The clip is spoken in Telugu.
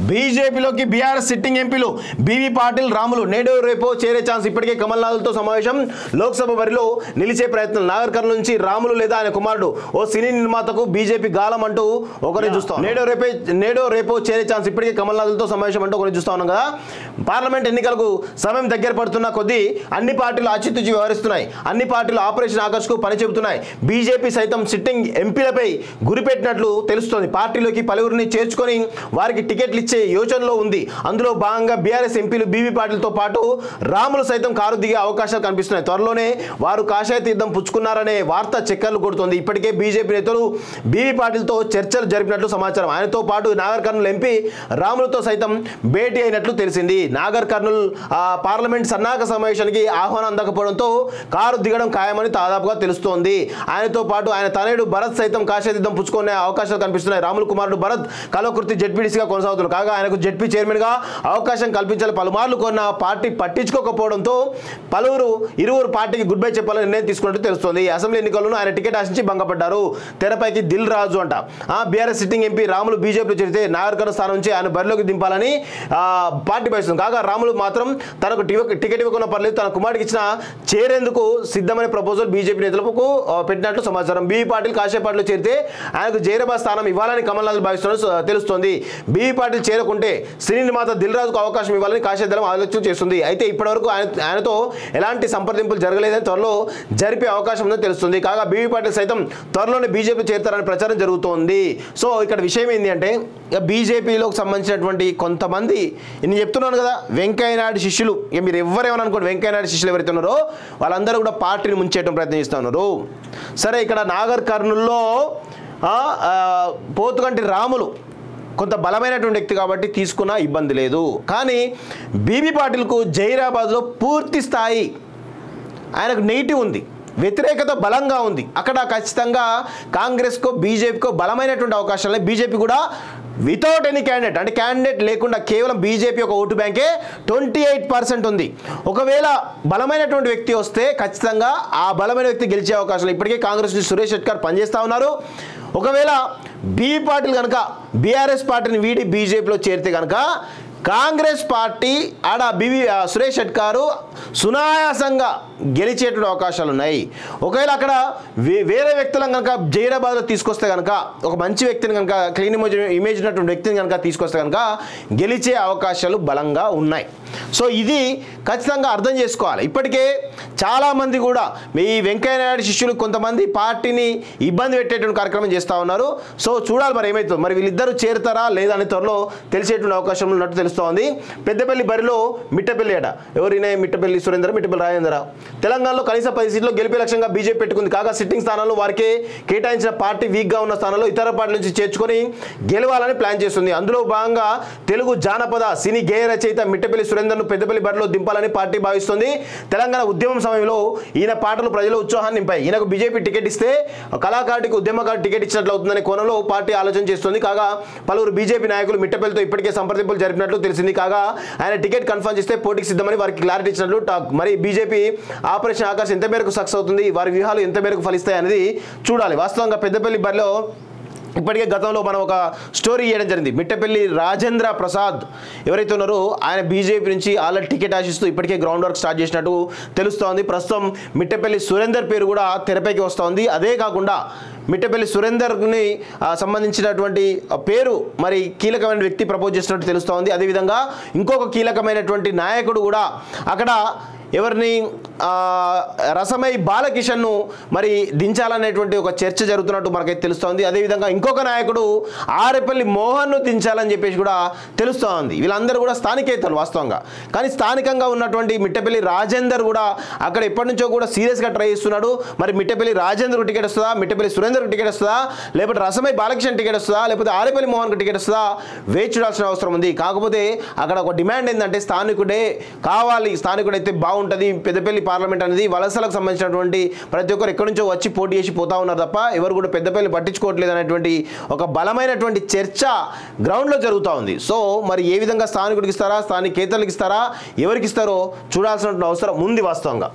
బీజేపీలోకి బీఆర్ఎస్ సిట్టింగ్ ఎంపీలు బీవీ పాటిల్ రాములు నేడు రేపో చేరే ఛాన్స్. ఇప్పటికే కమల్నాథ్తో సమావేశం. లోక్సభ బరిలో నిలిచే ప్రయత్నం. నాగర్ కర్నూలు నుంచి రాములు లేదా ఆయన కుమారుడు ఓ సినీ నిర్మాతకు బీజేపీ గాలం అంటూ ఒకరిని చూస్తాం. నేడో రేపో చేరే ఛాన్స్. ఇప్పటికే కమల్నాథ్తో సమావేశం అంటూ ఒకరిని చూస్తా ఉన్నాం కదా. పార్లమెంట్ ఎన్నికలకు సమయం దగ్గర పడుతున్న కొద్దీ అన్ని పార్టీలు ఆచితూచి వ్యవహరిస్తున్నాయి. అన్ని పార్టీలు ఆపరేషన్ ఆకర్ష్కు పని చెబుతున్నాయి. బీజేపీ సైతం సిట్టింగ్ ఎంపీలపై గురిపెట్టినట్లు తెలుస్తోంది. పార్టీలోకి పలువురిని చేర్చుకొని వారికి టికెట్లు ఇచ్చే యోచనలో ఉంది. అందులో భాగంగా బీఆర్ఎస్ ఎంపీలు బీవీ పాటిల్తో పాటు రాములు సైతం కారు దిగే అవకాశాలు కనిపిస్తున్నాయి. త్వరలోనే వారు కాషాయ తీర్థం పుచ్చుకున్నారనే వార్త చక్కర్లు కొడుతోంది. ఇప్పటికే బీజేపీ నేతలు బీవీ పాటిల్తో చర్చలు జరిపినట్లు సమాచారం. ఆయనతో పాటు నాగర్ కర్నూలు ఎంపీ రాములతో సైతం భేటీ అయినట్లు తెలిసింది. నాగర్ కర్నూలు పార్లమెంట్ సన్నాహక సమావేశానికి ఆహ్వానం అందకపోవడంతో కారు దిగడం ఖాయమని దాదాపుగా తెలుస్తోంది. ఆయనతో పాటు ఆయన తనయుడు భరత్ సైతం కాషాయ తీర్థం పుచ్చుకునే అవకాశాలు కనిపిస్తున్నాయి. రాములు కుమారుడు భరత్ కల్వకుర్తి జెడ్పీటీసీగా కొనసాగుతున్నారు. కాగా ఆయనకు జెడ్పీ చైర్మన్గా అవకాశం కల్పించాలి పలుమార్లు కొన్న పార్టీ పట్టించుకోకపోవడంతో ఇరువురు పార్టీకి గుడ్ బై చెప్పాలని నిర్ణయం తీసుకున్నట్టు తెలుస్తోంది. అసెంబ్లీ ఎన్నికలను ఆయన టికెట్ ఆశించి భంగపడ్డారు. తెరపైకి దిల్ రాజు అంట. బీఆర్ఎస్ సిట్టింగ్ ఎంపీ రాములు బీజేపీలో చేరితే నాగర్ కర్నూలు స్థానం నుంచి ఆయన బరిలోకి దింపాలని పార్టీ భావిస్తుంది. కాగా రాములు మాత్రం తనకు టికెట్ ఇవ్వకుండా పర్లేదు, తన కుమారుడికి ఇచ్చిన చేరేందుకు సిద్ధమనే ప్రపోజల్ బీజేపీ నేతలకు పెట్టినట్లు సమాచారం. బీవీ పాటిల్ కాషాయ పార్టీలో చేరితే ఆయనకు జైరాబాద్ స్థానం ఇవ్వాలని కమల్నాథ్ భావిస్తున్నట్టు తెలుస్తోంది. బీవీ పాటిల్ చేరకుంటే సినీ నిర్మాత దిల్ రాజుకు అవకాశం ఇవ్వాలని కాషాయ దళం ఆలోచన చేస్తుంది. అయితే ఇప్పటివరకు ఆయనతో ఎలాంటి సంప్రదింపులు జరగలేదని త్వరలో జరిపే అవకాశం ఉందని తెలుస్తుంది. కాగా బీవీ పాటిల్ సైతం త్వరలోనే బీజేపీ చేరుతారని ప్రచారం జరుగుతోంది. సో ఇక్కడ విషయం ఏంటి అంటే బీజేపీలోకి సంబంధించినటువంటి కొంతమంది, నేను చెప్తున్నాను కదా, వెంకయ్య నాయుడు శిష్యులు, మీరు ఎవరేమని అనుకోండి, వెంకయ్య నాయుడు శిష్యులు ఎవరైతే ఉన్నారో వాళ్ళందరూ కూడా పార్టీని ముంచేయడం ప్రయత్నం చేస్తూ ఉన్నారు. సరే, ఇక్కడ నాగర్ కర్నూల్లో పోతుగంటి రాములు కొంత బలమైనటువంటి వ్యక్తి కాబట్టి తీసుకున్నా ఇబ్బంది లేదు. కానీ బీవీ పాటిల్కు జైరాబాద్లో పూర్తి స్థాయి ఆయనకు నెగిటివ్ ఉంది, వ్యతిరేకత బలంగా ఉంది. అక్కడ ఖచ్చితంగా కాంగ్రెస్కో బీజేపీకో బలమైనటువంటి అవకాశాలు. బీజేపీ కూడా వితౌట్ ఎనీ క్యాండిడేట్, అంటే క్యాండిడేట్ లేకుండా కేవలం బీజేపీ ఒక ఓటు బ్యాంకే 28% ఉంది. ఒకవేళ బలమైనటువంటి వ్యక్తి వస్తే ఖచ్చితంగా ఆ బలమైన వ్యక్తి గెలిచే అవకాశాలు. ఇప్పటికే కాంగ్రెస్ నుంచి సురేష్ షెట్కర్ పనిచేస్తూ ఉన్నారు. ఒకవేళ బీవీ పాటిల్ కనుక బీఆర్ఎస్ పార్టీని వీడి బీజేపీలో చేరితే కనుక కాంగ్రెస్ పార్టీ సురేష్ షెట్కారు సునాయాసంగా గెలిచేటువంటి అవకాశాలు ఉన్నాయి. ఒకవేళ అక్కడ వేరే వ్యక్తులను కనుక జైరాబాద్లో తీసుకొస్తే కనుక, ఒక మంచి వ్యక్తిని కనుక, క్లీన్ ఇమేజ్ ఉన్నటువంటి వ్యక్తిని కనుక తీసుకొస్తే కనుక గెలిచే అవకాశాలు బలంగా ఉన్నాయి. సో ఇది ఖచ్చితంగా అర్థం చేసుకోవాలి. ఇప్పటికే చాలామంది కూడా ఈ వెంకయ్య నాయుడు శిష్యులు కొంతమంది పార్టీని ఇబ్బంది పెట్టేటువంటి కార్యక్రమం చేస్తూ ఉన్నారు. సో చూడాలి మరి ఏమవుతుందో. మరి వీళ్ళిద్దరూ చేరుతారా లేదా అని త్వరలో తెలిసేటువంటి అవకాశం ఉన్నట్టు తెలుస్తోంది. పెద్దపల్లి బరిలో మిట్టపల్లి అట. ఎవరైనా మిట్టపల్లి సురేందర్, మిట్టపల్లి రాజేంద్ర. తెలంగాణలో కనీస 10 సీట్లు గెలిపే లక్ష్యంగా బీజేపీ పెట్టుకుంది. కాగా సిట్టింగ్ స్థానాల్లో వారికి కేటాయించిన పార్టీ వీక్గా ఉన్న స్థానాల్లో ఇతర పార్టీల నుంచి చేర్చుకొని గెలవాలని ప్లాన్ చేస్తుంది. అందులో భాగంగా తెలుగు జానపద సినీ గేయ రచయిత మిట్టపల్లి సురేందర్ను పెద్దపల్లి బరిలో దింపాలని పార్టీ భావిస్తుంది. తెలంగాణ ఉద్యమం సమయంలో ఈయన పాటలు ప్రజల ఉత్సాహాన్ని నింపాయి. ఈయనకు బీజేపీ టికెట్ ఇస్తే కళాకారుడికి ఉద్యమకారు టికెట్ ఇచ్చినట్లు అవుతుందనే కోణంలో పార్టీ ఆలోచన చేస్తుంది. కాగా పలువురు బీజేపీ నాయకులు మిట్టపల్లితో ఇప్పటికే సంప్రదింపులు జరిపినట్లు తెలిసింది. కాగా ఆయన టికెట్ కన్ఫర్మ్ చేస్తే పోటీకి సిద్ధమని వారికి క్లారిటీ ఇచ్చినట్లు టాక్. మరి బీజేపీ ఆపరేషన్ ఆకర్ష్ ఎంత మేరకు సక్సెస్ అవుతుంది, వారి వ్యూహాలు ఎంత మేరకు ఫలిస్తాయి అనేది చూడాలి. వాస్తవంగా పెద్దపల్లి బరిలో ఇప్పటికే గతంలో మనం ఒక స్టోరీ చేయడం జరిగింది. మిట్టపల్లి రాజేంద్ర ప్రసాద్ ఎవరైతే ఉన్నారో ఆయన బీజేపీ నుంచి ఆల్రెడీ టికెట్ ఆశిస్తూ ఇప్పటికే గ్రౌండ్ వర్క్ స్టార్ట్ చేసినట్టు తెలుస్తోంది. ప్రస్తుతం మిట్టపల్లి సురేందర్ పేరు కూడా తెరపైకి వస్తోంది. అదే కాకుండా మిట్టపల్లి సురేందర్ని సంబంధించినటువంటి పేరు మరి కీలకమైన వ్యక్తి ప్రపోజ్ చేసినట్టు తెలుస్తోంది. అదేవిధంగా ఇంకొక కీలకమైనటువంటి నాయకుడు కూడా అక్కడ ఎవరిని రసమై బాలకిషన్ను మరి దించాలనేటువంటి ఒక చర్చ జరుగుతున్నట్టు మనకైతే తెలుస్తోంది. అదేవిధంగా ఇంకొక నాయకుడు ఆరేపల్లి మోహన్ను దించాలని చెప్పేసి కూడా తెలుస్తోంది. వీళ్ళందరూ కూడా స్థానికేతలు వాస్తవంగా. కానీ స్థానికంగా ఉన్నటువంటి మిట్టపల్లి రాజేందర్ కూడా అక్కడ ఎప్పటి నుంచో కూడా సీరియస్గా ట్రై చేస్తున్నాడు. మరి మిట్టపల్లి రాజేందర్కు టికెట్ వస్తుందా, మిట్టపల్లి సురేందర్కు టికెట్ వస్తుందా, లేకపోతే రసమై బాలకిషన్ టికెట్ వస్తుందా, లేకపోతే ఆరేపల్లి మోహన్కు టికెట్ వస్తుందా వేచి చూడాల్సిన అవసరం ఉంది. కాకపోతే అక్కడ ఒక డిమాండ్ ఏంటంటే స్థానికుడే కావాలి, స్థానికుడైతే బాగుంటుంది. పెద్దపల్లి పార్లమెంట్ అనేది వలసలకు సంబంధించినటువంటి ప్రతి ఒక్కరు ఎక్కడి నుంచో వచ్చి పోటీ చేసి పోతా ఉన్నారు తప్ప ఎవరు కూడా పెద్దపల్లి పట్టించుకోవట్లేదు అనేటువంటి ఒక బలమైనటువంటి చర్చ గ్రౌండ్లో జరుగుతూ ఉంది. సో మరి ఏ విధంగా స్థానికుడికి ఇస్తారా, స్థానికేతరులకు ఇస్తారా, ఎవరికి ఇస్తారో చూడాల్సిన అవసరం ఉంది వాస్తవంగా.